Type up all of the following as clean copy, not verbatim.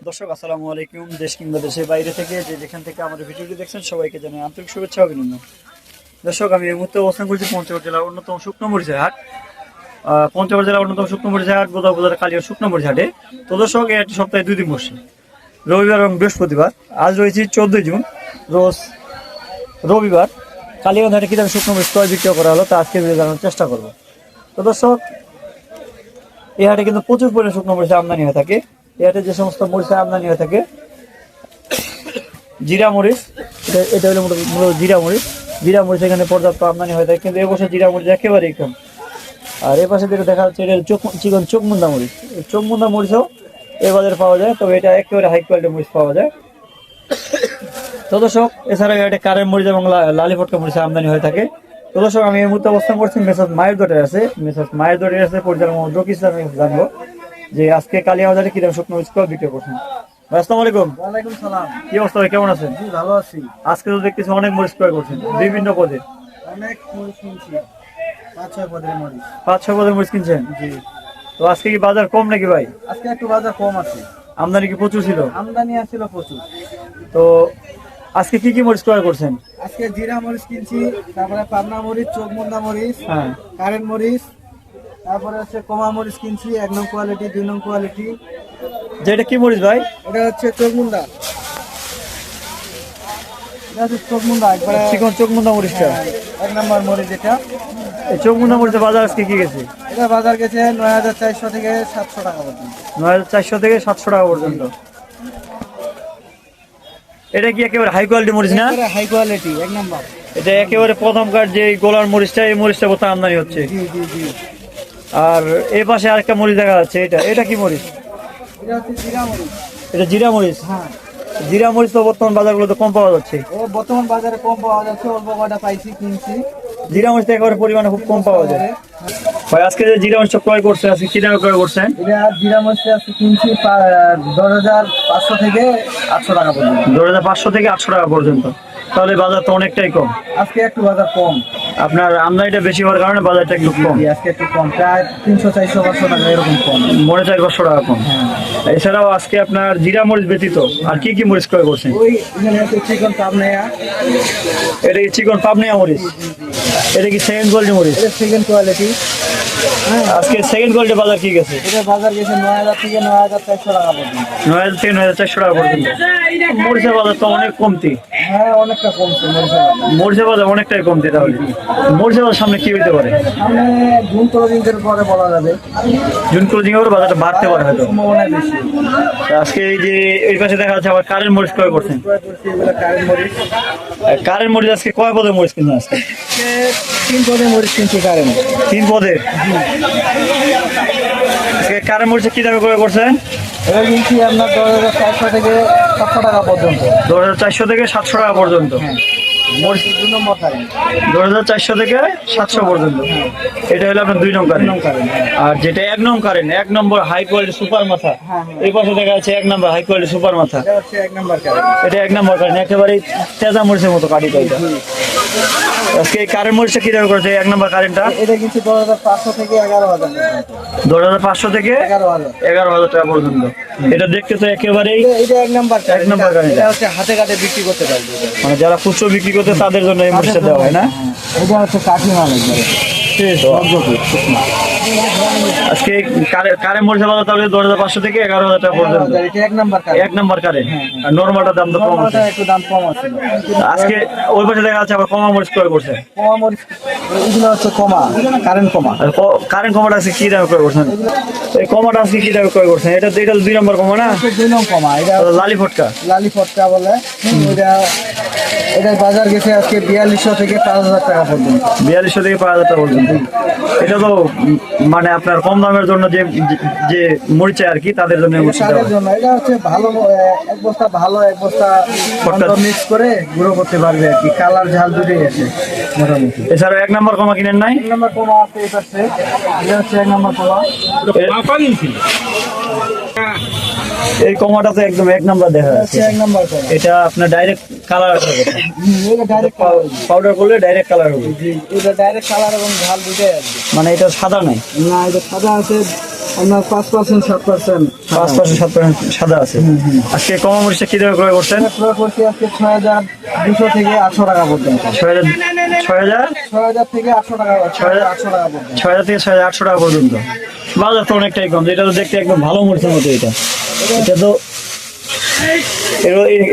দর্শক আসসালামু আলাইকুম। দেশ কিংবা দেশের বাইরে থেকে যেখান থেকে আমাদের ভিডিওটি দেখছেন সবাইকে জানাই আন্তরিক শুভেচ্ছা ও অভিনন্দন। দর্শক, আমি এই মুহূর্তে অবস্থান করছি পঞ্চগড় জেলার অন্যতম শুকনো মরিচের হাট। পঞ্চগড় জেলার অন্যতম শুকনো মরিচের হাট গোদা বাজার কালিয়ার শুকনো মরিচ হাটে। তো দর্শক, এই হাটটি সপ্তাহে 2 দিন বসে, রবিবার এবং বৃহস্পতিবার। আজ রয়েছে 14 জুন, রোজ রবিবার। কালিয়াগঞ্জ হাটে কিভাবে শুকনো মরিচ ক্রয় বিক্রয় করা হলো তা আজকে জানানোর চেষ্টা করবো। তো দর্শক, এই হাটে কিন্তু প্রচুর পরিমাণে শুকনো মরিচের আমদানি হয়ে থাকে। এই হাটে যে সমস্ত মরিচের আমদানি হয়ে থাকে, জিরা মরিচ, এটা হলো মূলত জিরা মরিচ। জিরা মরিচ এখানে পর্যাপ্ত আমদানি হয়ে থাকে, কিন্তু এবছর জিরা মরিচ একেবারেই কম। আর এ পাশে যেটা দেখা যাচ্ছে, এটা চিকন চোখমুন্দা মরিচ। এই চোখমুন্দা মরিচও এ বাজারে পাওয়া যায়, তবে এটা একেবারে হাই কোয়ালিটির মরিচ পাওয়া যায়। তো দর্শক, এছাড়া এটা কারেন্ট মরিচ এবং লালি ফটকা মরিচের আমদানি হয়ে থাকে। তো দর্শক, আমি এই মুহূর্তে অবস্থান করছি মেসাজ মায়ের দোটের আছে। মেসাজ মায়ের দোটের আছে পরিচালক মোহাম্মদ রকি ইসলাম। জানবো যে আজকে কালিয়াবাজারে কিরকম শুকনো মরিচ বিক্রি করছেন। আসসালামু আলাইকুম। ওয়ালাইকুম সালাম। কি অবস্থা ভাই, কেমন আছেন? জি, ভালো আছি। আজকে তো দেখতেছি অনেক মরিচ ক্রয় করছেন বিভিন্ন পদে। অনেক মরিচ কিনছি, 5-6 পদের মরিচ। 5-6 পদের মরিচ কিনছেন? জি। তো আজকে কি বাজার কম নাকি ভাই? আজকে একটু বাজার কম আছে। আমদানি কি প্রচুর ছিল? আমদানি আছিল প্রচুর। তো আজকে কি কি মরিচ ক্রয় করছেন? আজকে জিরা মরিচ কিনছি, তারপরে পাবনা মরিচ, চোখমুন্দা মরিচ, হ্যাঁ, কারেন্ট মরিচ, তারপরে হচ্ছে কমা মরিচ কিনছি, 1 নং কোয়ালিটি, 2 নং কোয়ালিটি। যেটা কি মরিচ ভাই? এটা হচ্ছে চোখমুন্দা। এটা হচ্ছে চোখমুন্দা, একবারে চিকন চোখমুন্দা মরিচটা। 1 নম্বর মরিচ এটা। এই চোখমুন্দা মরিচের বাজার আজকে কি গেছে? এটা বাজার গেছে 9400 থেকে 700 টাকা পর্যন্ত। 9400 থেকে 700 টাকা পর্যন্ত। এটা কি একেবারে হাই কোয়ালিটি মরিচ না? হাই কোয়ালিটি, 1 নম্বর। এটা একেবারে প্রথমকার যে গোলার মরিচটা, এই মরিচটা কোথাও আমদানি হচ্ছে। জি জি জি। আর এই পাশে আরেকটা মরিচ দেখা যাচ্ছে, এটা কি মরিচ? এটা হচ্ছে জিরা মরিচ। এটা জিরা মরিচ। হ্যাঁ, জিরা মরিচ তো বর্তমান বাজারগুলোতে কম পাওয়া যাচ্ছে। বর্তমান বাজারে কম পাওয়া যাচ্ছে, অল্প কয়টা পাইছি, কিনছি। জিরা মরিচটা একেবারে পরিমাণে খুব কম পাওয়া যায়। ভাই, আজকে যে জিরা মরিচটা ক্রয় করছে, আজকে কি টাকা ক্রয় করছেন? এটা জিরা মরিচটা আজকে কিনছি 10,500 থেকে 800 টাকা পর্যন্ত। 2500 থেকে 800 টাকা পর্যন্ত। তাহলে বাজার তো অনেকটাই কম। আজকে একটু বাজার কম। আপনার আমদানিটা বেশি হওয়ার কারণে বাজারটা একটু কম। আজকে একটু কম, প্রায় 300-400-500 টাকা এরকম কম। 450 টাকা কম। হ্যাঁ। এছাড়াও আজকে আপনার জিরা মরিচ ব্যতীত আর কি কি মরিচ ক্রয় করছেন? ওই এখানে হচ্ছে চিকন পাবনায়া। এটা কি চিকন পাবনিয়া মরিচ? এটা কি সেকেন্ড কোয়ালিটি মরিচ? এটা সেকেন্ড কোয়ালিটি। আজকে সেকেন্ড কোয়ালিটি বাজার কি গেছে? এটা বাজার গেছে 9,000 থেকে 9,400 টাকা পর্যন্ত। 9000 থেকে 9400 টাকা পর্যন্ত। মরিচের বাজার তো অনেক কমতি। হ্যাঁ, অনেকটা কমছে মরিচের বাজার। মরিচের বাজার অনেকটাই কমতি। তাহলে মরিচের বাজার সামনে কি হইতে পারে? সামনে জুন ক্লোজিংয়ের পরে বলা যাবে। জুন ক্লোজিং এর বাজারটা বাড়তে পারে হয়তো। সম্ভাবনা বেশি। তা আজকে এই যে এই পাশে দেখা যাচ্ছে আবার কারেন্ট মরিচ ক্রয় করছেন। এগুলো কারেন্ট মরিচ। কারেন্ট মরিচ আজকে কয় পদের মরিচ কিনছেন? আজকে 3 পদের মরিচ কিনছি কারেন্ট। 3 পদের। আজকে কারেন্ট মরিচ কি দামে ক্রয় করছেন? এটা কিনছি আপনার 10,400 থেকে 700 টাকা পর্যন্ত। 2400 থেকে 700 টাকা পর্যন্ত। মরিচ 2 নম্বর কারেন্ট। 2400 থেকে 700 পর্যন্ত। এটা হলো আপনার 2 নং কারেন্ট। আর যেটা 1 নং কারেন্ট, 1 নম্বর হাই কোয়ালিটি সুপার মাথা, এই পাশে দেখা যাচ্ছে 1 নম্বর হাই কোয়ালিটি সুপার মাথা। এটা হচ্ছে 1 নম্বর কারেন্ট। এটা 1 নম্বর কারেন্ট, একেবারে তেজা মরিচের মতো কাটিটা এটা। আজকে এই কারেন্ট মরিচটা কি দাম করেছে 1 নম্বর কারেন্টটা? এটা কিনছি 10,500 থেকে 11,000 পর্যন্ত। 10500 থেকে 11,000 টাকা পর্যন্ত। এটা দেখতে তো একেবারেই এটা 1 নম্বর কারেন্ট। 1 নম্বর কারেন্ট। এটা হচ্ছে হাতে কাটে বিক্রি করতে পারবে। মানে যারা খুচরো বিক্রি করতে তাদের জন্য এই মরিচটা দেওয়া হয় না? এটা হচ্ছে কাঠি মাল একবারে। আজকে কারেন্ট মরিচের বাজার তাহলে 10,500 থেকে 11,000 টাকা পর্যন্ত। এটা 1 নম্বর কারেন্ট। 1 নম্বর কারেন্ট। আর নরমালটার দাম তো কম আছে। একটু দাম কম আছে। আজকে ওই পাশে দেখা যাচ্ছে আবার কমা মরিচ ক্রয় করছে। কমা মরিচ, এগুলো হচ্ছে কমা, কারেন্ট কমা। আর কারেন্ট কমাটা আজকে কি দামে ক্রয় করছেন? এই কমাটা আজকে কি দামে ক্রয় করছেন? এটা 2 নম্বর কমা না? 2 নং কমা। এটা লালি ফটকা। লালি ফটকা বলে। এটা বাজার গেছে আজকে 4200 থেকে 5,000 টাকা পর্যন্ত। 4200 থেকে 5,000 টাকা পর্যন্ত। এটা তো মানে আপনার কম দামের জন্য যে যে মরিচ আর কি, তাদের জন্য তাদের জন্য এটা হচ্ছে ভালো। এক বস্তা ভালো, এক বস্তা মিক্স করে গুঁড়ো করতে পারবে আর কি। কালার ঝাল দুটোই আছে মোটামুটি। এছাড়া 1 নম্বর কমা কিনেন নাই? 1 নম্বর কমা আছে এই পাশে। এটা হচ্ছে 1 নম্বর কমা। এই কমাটা তো একদম 1 নম্বর দেখা যাচ্ছে। 1 নম্বর কমা। এটা আপনার ডাইরেক্ট কালার আছে। এটা ডাইরেক্ট পাউডার করলে ডাইরেক্ট কালার হবে। এটা ডাইরেক্ট কালার এবং ঝাল দুটোই আসবে। মানে এটা সাদা নাই? না, এটা সাদা আছে আপনার 5%, 7%। 5% 7% সাদা আছে। আজকে কমা মরিচটা কি দামে ক্রয় করছেন? ক্রয় করছি আজকে 6,200 থেকে 800 টাকা পর্যন্ত। 6,000 6,000 থেকে 800 টাকা, 6,800 টাকা পর্যন্ত। 6,000 থেকে 6,800 টাকা পর্যন্ত। বাজার তো অনেকটাই কম, এটা তো দেখতে একদম ভালো মরিচের মতো। এটা তো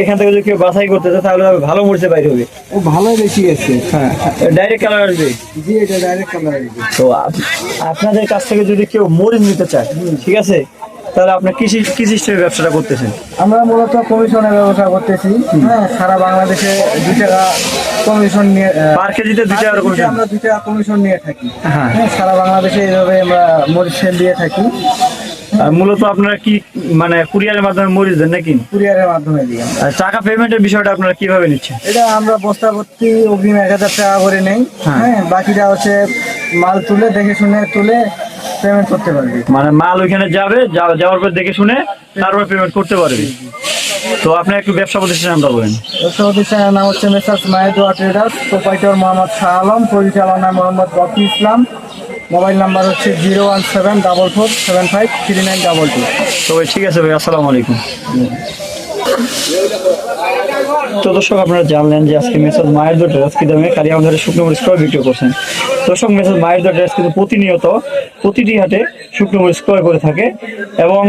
এখান থেকে যদি কেউ বাছাই করতে চায় তাহলে ভালো মরিচে বাইরে হবে। ও ভালোই বেশি গেছে। হ্যাঁ, ডাইরেক্ট কালার আসবে। জি, এটা ডাইরেক্ট কালার আসবে। তো আপনাদের কাছ থেকে যদি কেউ মরিচ নিতে চায়, ঠিক আছে, তাহলে আপনি কি সিস্টেমে ব্যবসাটা করতেছেন? আমরা মূলত কমিশনের ব্যবসা করতেছি। হ্যাঁ, সারা বাংলাদেশে 2 টাকা কমিশন নিয়ে, পার কেজিতে 2 টাকা কমিশন। আমরা 2 টাকা কমিশন নিয়ে থাকি। হ্যাঁ। হ্যাঁ, সারা বাংলাদেশে এইভাবে আমরা মরিচ সেল দিয়ে থাকি। আর মূলত আপনারা কি মানে কুরিয়ারের মাধ্যমে মরিচ দেন নাকি? কুরিয়ারের মাধ্যমে দিই। আর টাকা পেমেন্টের বিষয়টা আপনারা কিভাবে নিচ্ছেন? এটা আমরা বস্তা ভর্তি অগ্রিম 1,000 টাকা করে নেই। হ্যাঁ। হ্যাঁ, বাকিটা হচ্ছে মাল তুলে দেখে শুনে পেমেন্ট করতে পারবি। মানে মাল ওইখানে যাবে, যাওয়ার পর দেখে শুনে তারপর পেমেন্ট করতে পারবে। তো আপনি একটু ব্যবসা প্রতিষ্ঠানের নামটা বলেন। ব্যবসা প্রতিষ্ঠানের নাম হচ্ছে Messrs Mahidua traders, proprietor Mohammad Shah Alam, পরিচালনা মোহাম্মদ রফি ইসলাম। মোবাইল নাম্বার হচ্ছে 01744753922। তো ঠিক আছে ভাই, আসসালামু আলাইকুম। তো দর্শক, আপনারা জানলেন যে আজকে মেসাজ মায়ের দো ড্রেস কি দামে কালিয়াগঞ্জের শুকনো মরিচ ক্রয় বিক্রি করছেন। দর্শক, মেসাজ মায়ের দো ড্রেস কিন্তু প্রতিনিয়ত প্রতিটি হাটে শুকনো মরিচ ক্রয় করে থাকে এবং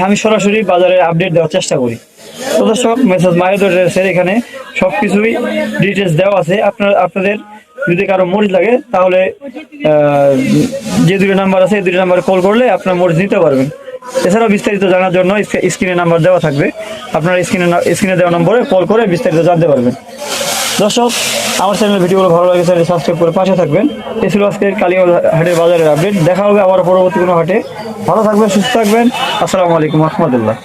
আমি সরাসরি বাজারে আপডেট দেওয়ার চেষ্টা করি। তো দর্শক, মেসাজ মায়ের দো ড্রেসের এখানে সব কিছুই ডিটেলস দেওয়া আছে। আপনাদের যদি কারো মরিচ লাগে তাহলে যে 2টা নাম্বার আছে এই 2টা নাম্বারে কল করলে আপনার মরিচ নিতে পারবেন। এছাড়াও বিস্তারিত জানার জন্য স্ক্রিনে নাম্বার দেওয়া থাকবে, আপনারা স্ক্রিনে দেওয়া নম্বরে কল করে বিস্তারিত জানতে পারবেন। দর্শক, আমার চ্যানেলের ভিডিওগুলো ভালো লাগে চ্যানেল সাবস্ক্রাইব করে পাশে থাকবেন। এই ছিল আজকের কালিয়াগঞ্জ হাটের বাজারের আপডেট। দেখা হবে আবার পরবর্তী কোনো হাটে। ভালো থাকবেন, সুস্থ থাকবেন। আসসালামু আলাইকুম রহমতুল্লাহ।